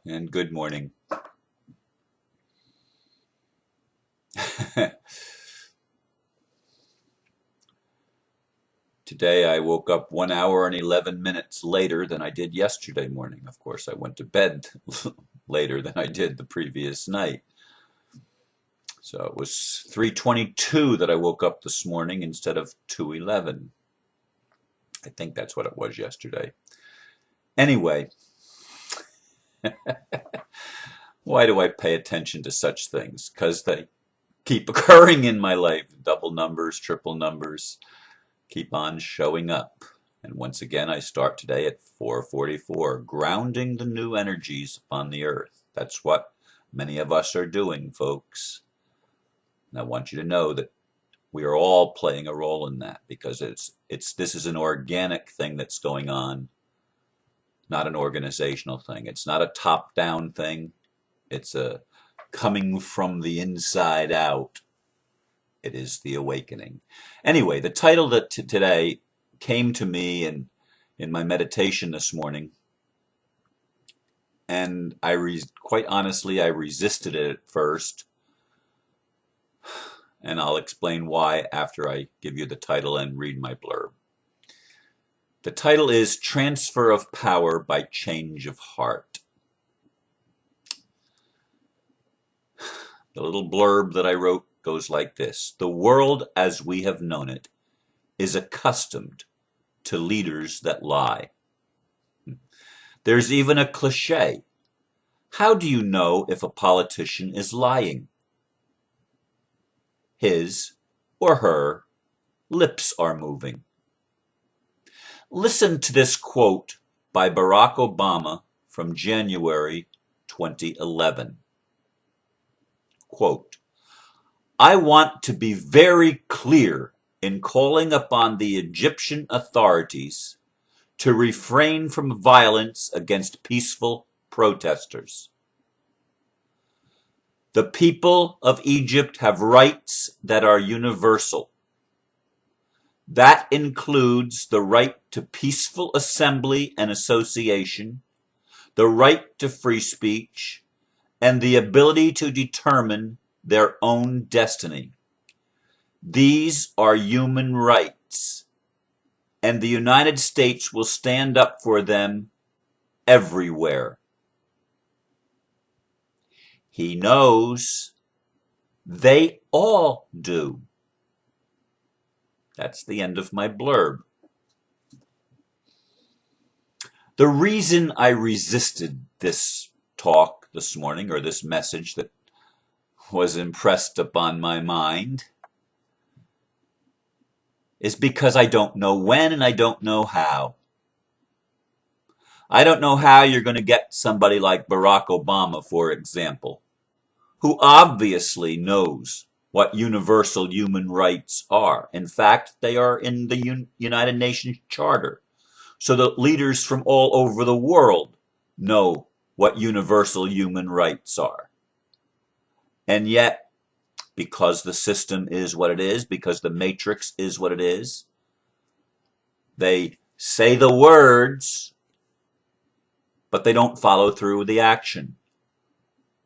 and good morning. Today I woke up 1 hour and 11 minutes later than I did yesterday morning. Of course, I went to bed later than I did the previous night. So it was 3:22 that I woke up this morning instead of 2:11. I think that's what it was yesterday. Anyway, why do I pay attention to such things? Because they keep occurring in my life. Double numbers, triple numbers keep on showing up. And once again, I start today at 4:44, grounding the new energies upon the earth. That's what many of us are doing, folks. And I want you to know that we are all playing a role in that because this is an organic thing that's going on, not an organizational thing. It's not a top-down thing. It's a coming from the inside out. It is the awakening. Anyway, the title that today came to me in my meditation this morning, and quite honestly, I resisted it at first, and I'll explain why after I give you the title and read my blurb. The title is Transfer of Power by Change of Heart. The little blurb that I wrote goes like this: the world as we have known it is accustomed to leaders that lie. There's even a cliche. How do you know if a politician is lying? His or her lips are moving. Listen to this quote by Barack Obama from January 2011. Quote, I want to be very clear in calling upon the Egyptian authorities to refrain from violence against peaceful protesters. The people of Egypt have rights that are universal. That includes the right to peaceful assembly and association, the right to free speech, and the ability to determine their own destiny. These are human rights, and the United States will stand up for them everywhere. He knows they all do. That's the end of my blurb. The reason I resisted this talk this morning, or this message that was impressed upon my mind, is because I don't know when and I don't know how. I don't know how you're going to get somebody like Barack Obama, for example, who obviously knows what universal human rights are. In fact, they are in the United Nations Charter. So the leaders from all over the world know what universal human rights are. And yet, because the system is what it is, because the matrix is what it is, they say the words, but they don't follow through with the action.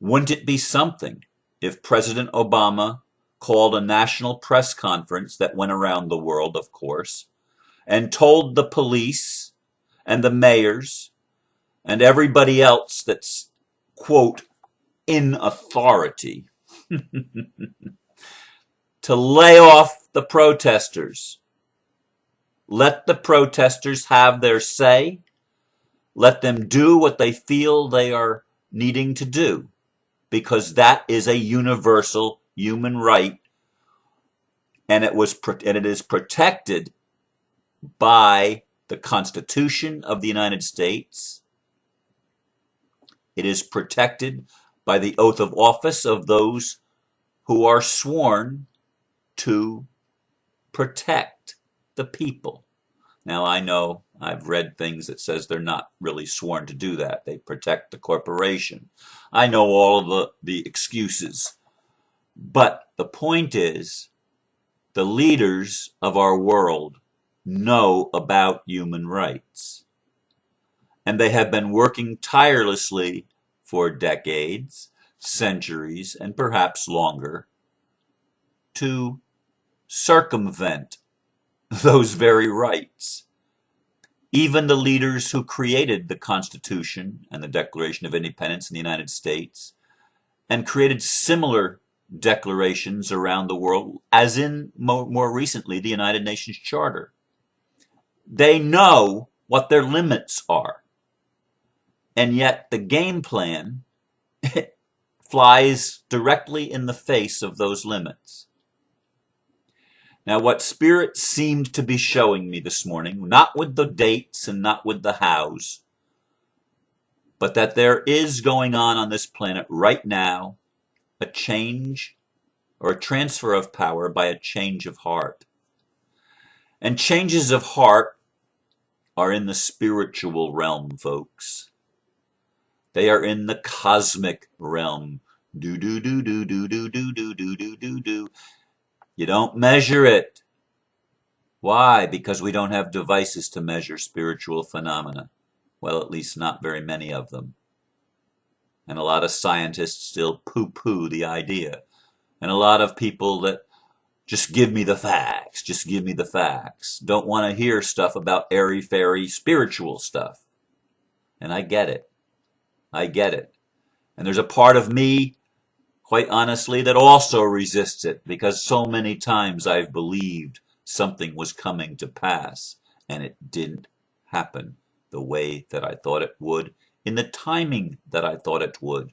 Wouldn't it be something if President Obama called a national press conference that went around the world, of course, and told the police and the mayors and everybody else that's, quote, in authority to lay off the protesters. Let the protesters have their say. Let them do what they feel they are needing to do, because that is a universal human right, and it is protected by the Constitution of the United States. It is protected by the oath of office of those who are sworn to protect the people. Now, I know I've read things that says they're not really sworn to do that. They protect the corporation. I know all of the excuses. But the point is, the leaders of our world know about human rights. And they have been working tirelessly for decades, centuries, and perhaps longer to circumvent those very rights. Even the leaders who created the Constitution and the Declaration of Independence in the United States and created similar declarations around the world, as in more recently the United Nations Charter, they know what their limits are. And yet the game plan flies directly in the face of those limits. Now, what Spirit seemed to be showing me this morning, not with the dates and not with the hows, but that there is going on this planet right now a change or a transfer of power by a change of heart. And changes of heart are in the spiritual realm, folks. They are in the cosmic realm. Do do do do do do do do do do do do. You don't measure it. Why? Because we don't have devices to measure spiritual phenomena. Well, at least not very many of them. And a lot of scientists still poo-poo the idea. And a lot of people that just give me the facts, just give me the facts, don't want to hear stuff about airy-fairy spiritual stuff. And I get it. I get it. And there's a part of me, quite honestly, that also resists it, because so many times I've believed something was coming to pass, and it didn't happen the way that I thought it would, in the timing that I thought it would.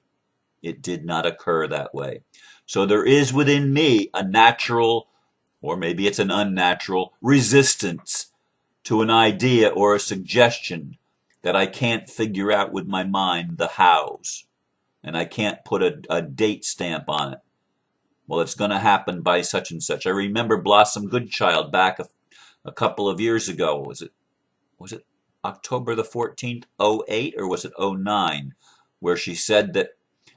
It did not occur that way. So there is within me a natural, or maybe it's an unnatural, resistance to an idea or a suggestion that I can't figure out with my mind the hows. And I can't put a date stamp on it. Well, it's going to happen by such and such. I remember Blossom Goodchild back a couple of years ago. Was it October the 14th, 08, or was it 09, where she said that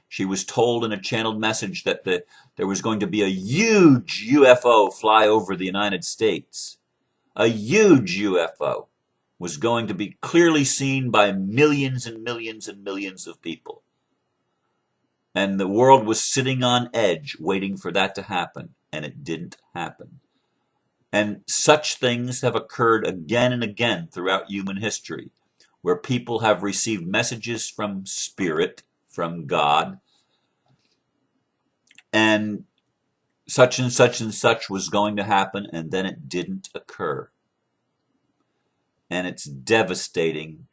she was told in a channeled message that there was going to be a huge UFO fly over the United States. A huge UFO was going to be clearly seen by millions and millions and millions of people. And the world was sitting on edge waiting for that to happen, and it didn't happen. And such things have occurred again and again throughout human history, where people have received messages from Spirit, from God, and such and such was going to happen, and then it didn't occur. And it's devastating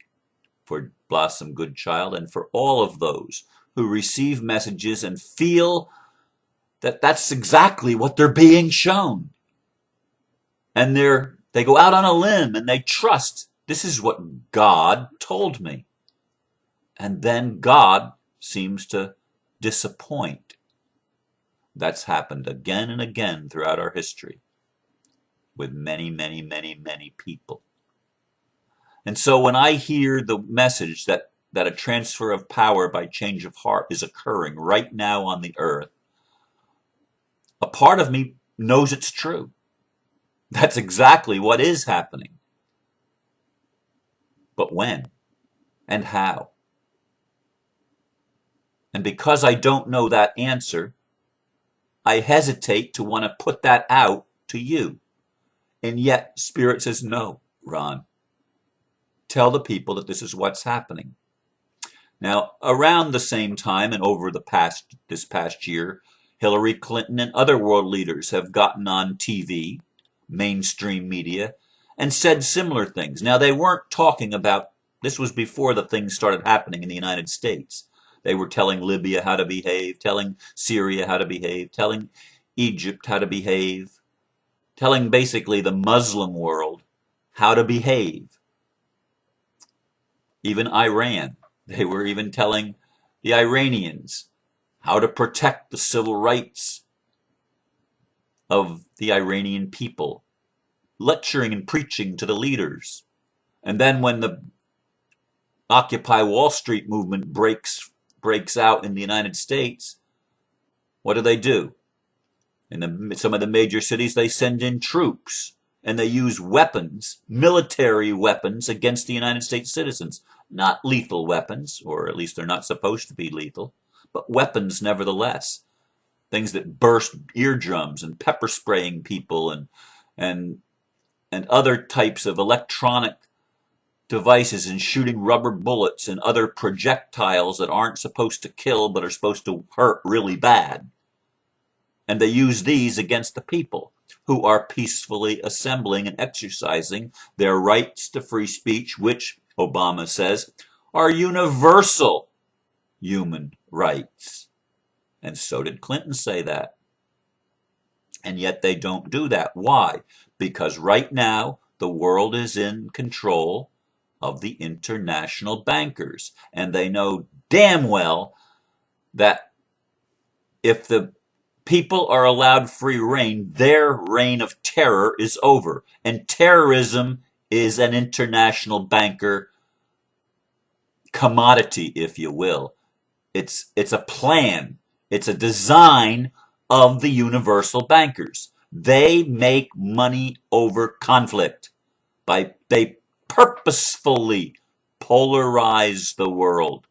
for Blossom Goodchild and for all of those who receive messages and feel that that's exactly what they're being shown. And they go out on a limb and they trust, this is what God told me. And then God seems to disappoint. That's happened again and again throughout our history with many, many, many, many people. And so when I hear the message that a transfer of power by change of heart is occurring right now on the earth, a part of me knows it's true. That's exactly what is happening. But when and how? And because I don't know that answer, I hesitate to want to put that out to you. And yet Spirit says, no, Ron, tell the people that this is what's happening. Now, around the same time and over this past year, Hillary Clinton and other world leaders have gotten on TV, mainstream media, and said similar things. Now, they weren't talking about, this was before the things started happening in the United States. They were telling Libya how to behave, telling Syria how to behave, telling Egypt how to behave, telling basically the Muslim world how to behave. Even Iran. They were even telling the Iranians how to protect the civil rights of the Iranian people, lecturing and preaching to the leaders. And then when the Occupy Wall Street movement breaks out in the United States, what do? In some of the major cities, they send in troops and they use weapons, military weapons, against the United States citizens. Not lethal weapons, or at least they're not supposed to be lethal, but weapons nevertheless. Things that burst eardrums and pepper spraying people and and other types of electronic devices and shooting rubber bullets and other projectiles that aren't supposed to kill but are supposed to hurt really bad. And they use these against the people who are peacefully assembling and exercising their rights to free speech, which, Obama says, are universal human rights. And so did Clinton say that. And yet they don't do that. Why? Because right now the world is in control of the international bankers. And they know damn well that if the people are allowed free reign, their reign of terror is over. And terrorism is an international banker commodity, if you will. It's a plan. It's a design of the universal bankers. They make money over conflict. They purposefully polarize the world.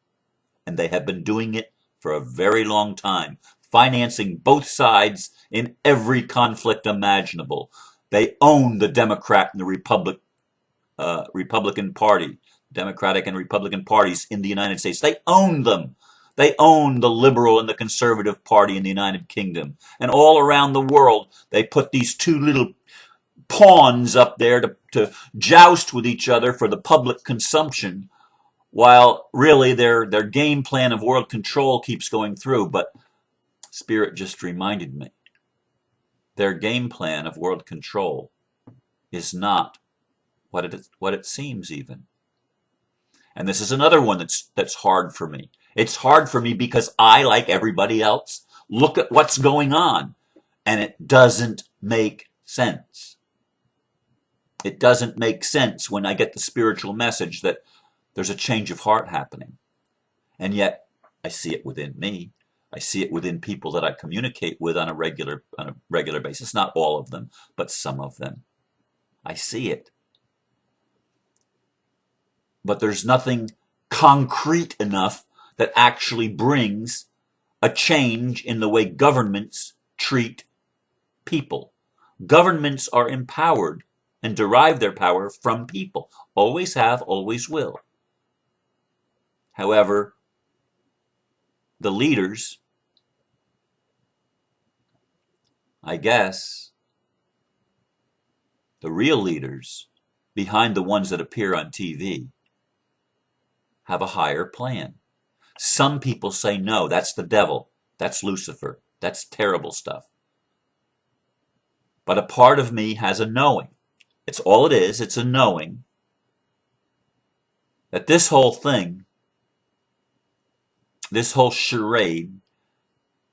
And they have been doing it for a very long time, financing both sides in every conflict imaginable. They own the Democrat and the Republican Party, Democratic and Republican parties in the United States. They own them. They own the Liberal and the Conservative Party in the United Kingdom. And all around the world, they put these two little pawns up there to joust with each other for the public consumption, while really their game plan of world control keeps going through. But Spirit just reminded me, their game plan of world control is not what it seems even. And this is another one that's hard for me. It's hard for me because I, like everybody else, look at what's going on and it doesn't make sense. It doesn't make sense when I get the spiritual message that there's a change of heart happening. And yet I see it within me. I see it within people that I communicate with on a regular basis. Not all of them, but some of them. I see it. But there's nothing concrete enough that actually brings a change in the way governments treat people. Governments are empowered and derive their power from people. Always have, always will. However, the leaders, I guess, the real leaders, behind the ones that appear on TV, have a higher plan. Some people say, no, that's the devil. That's Lucifer. That's terrible stuff. But a part of me has a knowing. It's all it is. It's a knowing that this whole thing, this whole charade,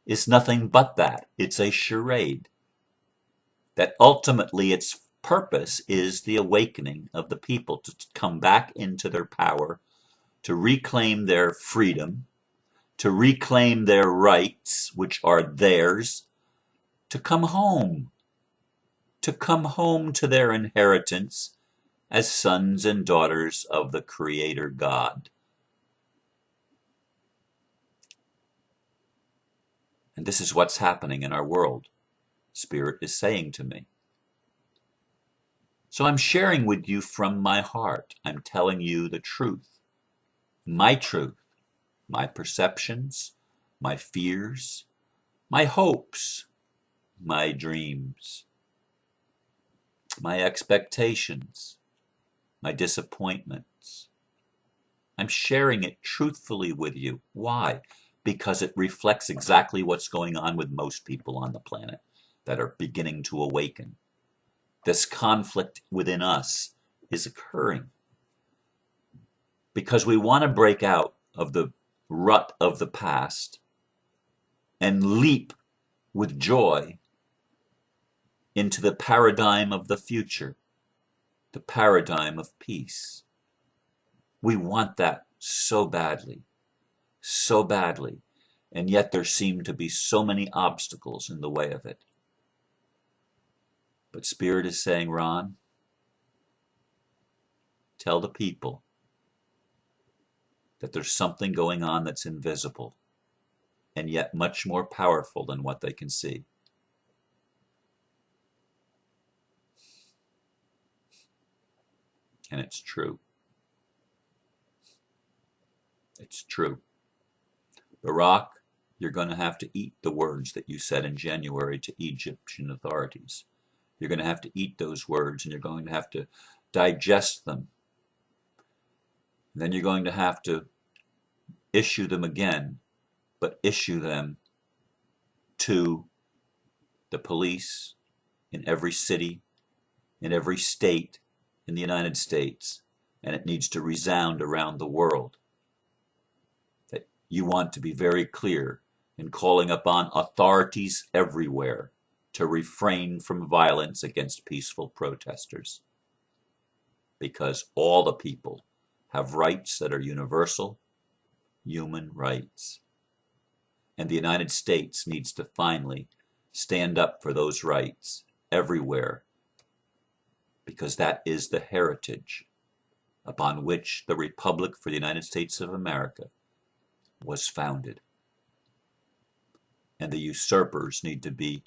is nothing but that. It's a charade. That ultimately its purpose is the awakening of the people to come back into their power, to reclaim their freedom, to reclaim their rights, which are theirs, to come home to their inheritance as sons and daughters of the Creator God. And this is what's happening in our world, Spirit is saying to me. So I'm sharing with you from my heart. I'm telling you the truth, my perceptions, my fears, my hopes, my dreams, my expectations, my disappointments. I'm sharing it truthfully with you. Why? Because it reflects exactly what's going on with most people on the planet that are beginning to awaken. This conflict within us is occurring because we want to break out of the rut of the past and leap with joy into the paradigm of the future, the paradigm of peace. We want that so badly, and yet there seem to be so many obstacles in the way of it. But Spirit is saying, Ron, tell the people that there's something going on that's invisible and yet much more powerful than what they can see. And it's true. It's true. Barack, you're going to have to eat the words that you said in January to Egyptian authorities. You're going to have to eat those words, and you're going to have to digest them. And then you're going to have to issue them again, but issue them to the police in every city, in every state in the United States, and it needs to resound around the world. That you want to be very clear in calling upon authorities everywhere to refrain from violence against peaceful protesters. Because all the people have rights that are universal, human rights. And the United States needs to finally stand up for those rights everywhere, because that is the heritage upon which the Republic for the United States of America was founded. And the usurpers need to be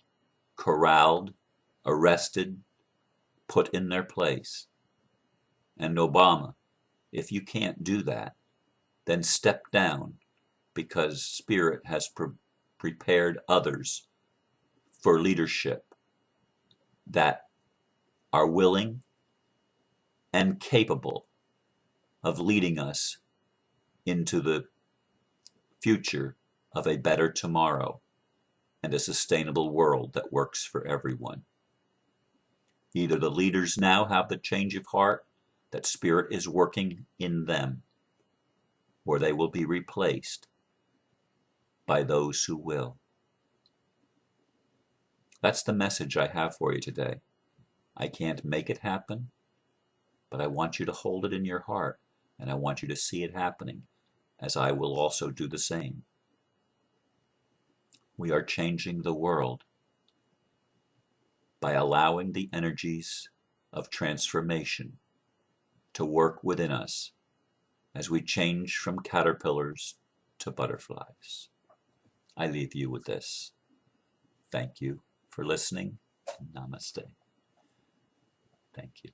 corralled, arrested, put in their place. And Obama, if you can't do that, then step down, because Spirit has prepared others for leadership that are willing and capable of leading us into the future of a better tomorrow and a sustainable world that works for everyone. Either the leaders now have the change of heart that Spirit is working in them, or they will be replaced by those who will. That's the message I have for you today. I can't make it happen, but I want you to hold it in your heart, and I want you to see it happening, as I will also do the same. We are changing the world by allowing the energies of transformation to work within us as we change from caterpillars to butterflies. I leave you with this. Thank you for listening. Namaste. Thank you.